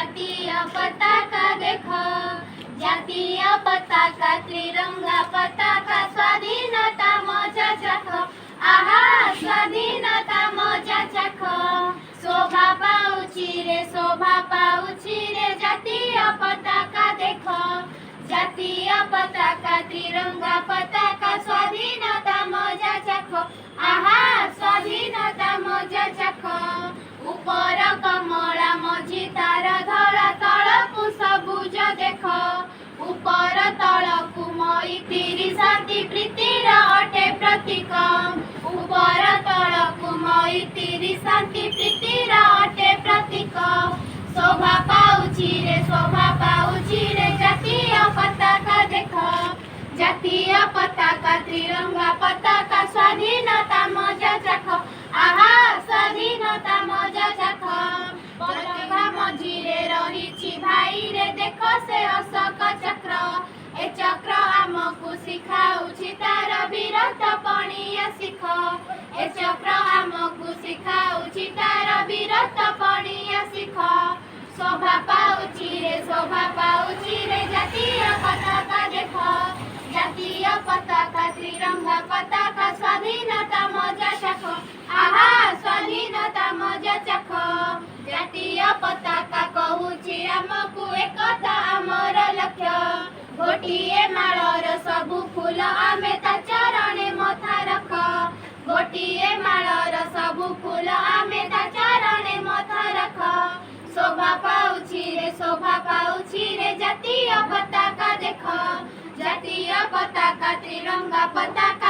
जातीय पताका देखो, जातीय पताका त्रिरंगा पताका स्वाधीनता मजा चाखो, आहा स्वाधीनता मजा चाखो। शोभा पाउछि रे जातीय पताका देखो, जातीय पताका त्रिरंगा पताका स्वाधीनता मजा चाखो, आहा स्वाधीनता मजा चाखो। ऊपर कमला मझी तार धरा तळकु सबुज देख, ऊपर तळकु मैत्री शांति प्रीतिर अटे प्रतीक, ऊपर तळकु मैत्री शांति प्रीतिर अटे प्रतीक। शोभा पाउछि रे जातीय पताका देख, जातीय पताका त्रिरंगा पताका स्वाधीनता मजा चाखो, आहा स्वाधीनता मजा चाखो। पताका मझिरे रहिछि भाई रे देख से अशोक चक्र, ए चक्र आमकु शिखाउछि तार वीरत्वपणीय शिख, ए चक्र आमकु शिखाउछि तार वीरत्वपणीय शिख। शोभा पाउछि रे जातीय पताका देख, जातीय पताका त्रिरंगा पताका स्वाधीनता मजा चाखो, आहा स्वाधीनता मजा चाखो। जातीय पताका कहुछि आमकु एकता आमर लक्ष्य, गोटिए माळर सबु फूल आमे ता चरणे मथा रख, गोटिए माळर सबु फूल आमे ता चरणे मथा रख। शोभा पाउछि रे जातीय पताका देख, जातीय पताका त्रिरंगा पताका